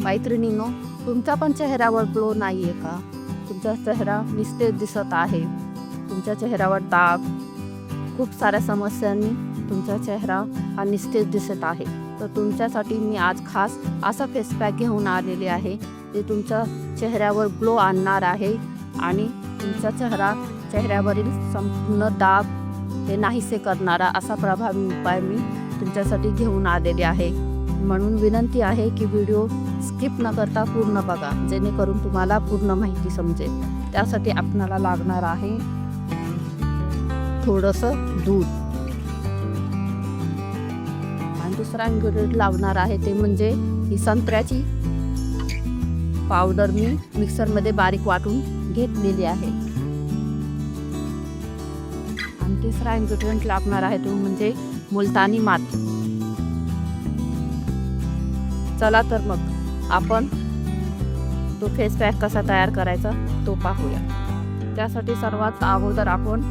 मैत्रिणींनो, तुमचा पण चेहऱ्यावर ग्लो नाही आहे का? तुमचा चेहरा निस्तेज दिसत आहे, तुमच्या चेहऱ्यावर डाग, खूप साऱ्या समस्यांनी तुमचा चेहरा हा निस्तेज दिसत आहे. तर तुमच्यासाठी मी आज खास असा फेस पॅक घेऊन आलेले आहे जे तुमच्या चेहऱ्यावर ग्लो आणणार आहे आणि तुमचा चेहऱ्यावरील संपूर्ण डाग हे नाहीसे करणारा असा प्रभावी उपाय मी तुमच्यासाठी घेऊन आलेले आहे. म्हणून विनंती आहे की व्हिडिओ स्किप न करता पूर्ण बघा, जेणेकरून तुम्हाला पूर्ण माहिती समजेल. त्यासाठी आपल्याला लागणार आहे थोडंसं दूध आणि दुसरा इन्ग्रेडियंट लावणार आहे ते म्हणजे ही संत्र्याची पावडर मी मिक्सरमध्ये बारीक वाटून घेतलेली आहे. आणि तिसरा इन्ग्रेडियंट लागणार आहे तो म्हणजे मुलतानी माती. चला तर मग आपण तो फेस पॅक कसा तयार करायचा तो पाहूया. त्यासाठी सर्वात अगोदर आपण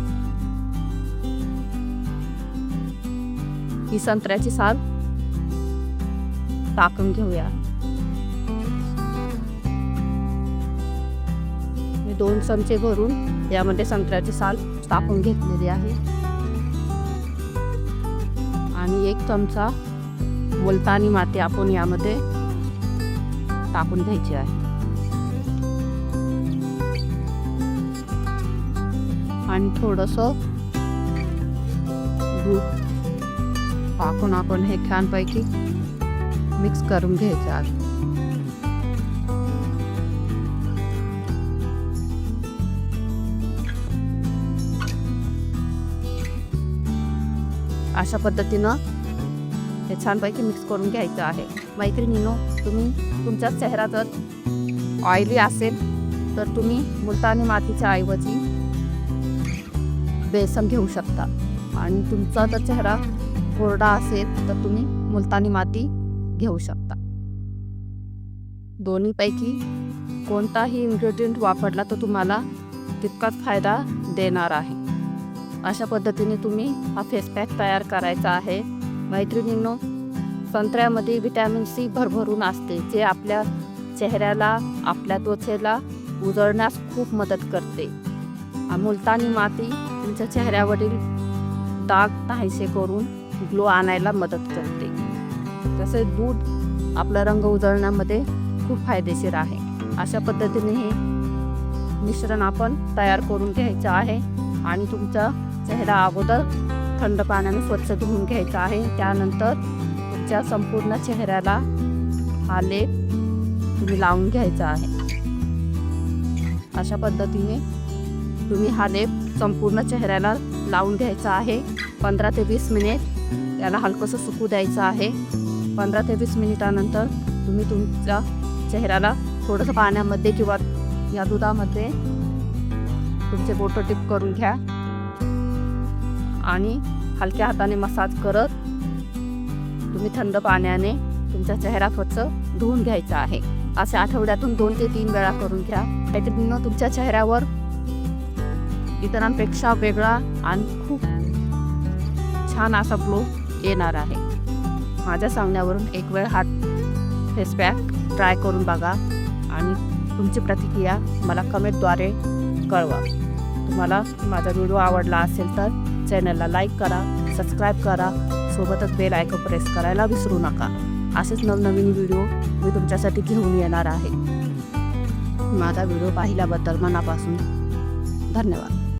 ही संत्र्याची साल टाकून घेऊया. मी 2 चमचे भरून यामध्ये संत्र्याची साल टाकून घेतलेली आहे आणि 1 चमचा मुलतानी माती आपण यामध्ये टाकून घ्यायची आहे. आणि थोडंसं दूध टाकून आपण हे छानपैकी मिक्स करून घ्यायचं आहे. अशा पद्धतीनं हे छानपैकी मिक्स करून घ्यायचं आहे. मैत्रिणींनो, तुम्ही तुमचा चेहरा जर ऑइली असेल तर तुम्ही मुलतानी मातीच्या ऐवजी बेसन घेऊ शकता आणि तुमचा जर चेहरा कोरडा असेल तर तुम्ही मुलतानी माती घेऊ शकता. दोन्हीपैकी कोणताही इन्ग्रेडियंट वापरला तर तुम्हाला तितकाच फायदा देणार आहे. अशा पद्धतीने तुम्ही हा फेस पॅक तयार करायचा आहे. मैत्रिणींनो, संत्र्यामध्ये व्हिटॅमिन सी भरभरून असते जे आपल्या चेहऱ्याला, आपल्या त्वचेला उजळण्यास खूप मदत करते. मुलतानी माती तुमच्या चेहऱ्यावरील डाग नाहीसे करून ग्लो आणायला मदत करते. तसेच दूध आपला रंग उजळण्यामध्ये खूप फायदेशीर आहे. अशा पद्धतीने हे मिश्रण आपण तयार करून घ्यायचं आहे आणि तुमचा चेहरा अगोदर थंड पाण्याने स्वच्छ धुवून घ्यायचा आहे. त्यानंतर तुमच्या संपूर्ण चेहऱ्याला हा लेप तुम्ही लावून घ्यायचा आहे. अशा पद्धतीने तुम्ही हा लेप संपूर्ण चेहऱ्याला लावून घ्यायचा आहे. 15 ते 20 मिनिट याला हलकंसं सुकू द्यायचं आहे. 15 ते 20 मिनिटानंतर तुम्ही तुमच्या चेहऱ्याला थोडंसं पाण्यामध्ये किंवा या दुधामध्ये तुमचे बोटं टिप करून घ्या आणि हलक्या हाताने मसाज करत तुम्ही थंड पाण्याने तुमचा चेहरा स्वच्छ धुवून घ्यायचा आहे. असे आठवड्यातून 2 ते 3 वेळा करून घ्या. त्याच्यामुळे तुमच्या चेहऱ्यावर इतरांपेक्षा वेगळा आणि खूप छान असा ग्लो येणार आहे. माझ्या सांगण्यावरून एक वेळ हा फेस पॅक ट्राय करून बघा आणि तुमची प्रतिक्रिया मला कमेंटद्वारे कळवा. तुम्हाला माझा व्हिडिओ आवडला असेल तर चॅनलला लाईक करा, सबस्क्राईब करा, सोबतच बेल आयकॉन प्रेस करायला विसरू नका. असेच नवनवीन व्हिडिओ मी तुमच्यासाठी घेऊन येणार आहे. माझा व्हिडिओ पाहिल्याबद्दल मनापासून धन्यवाद.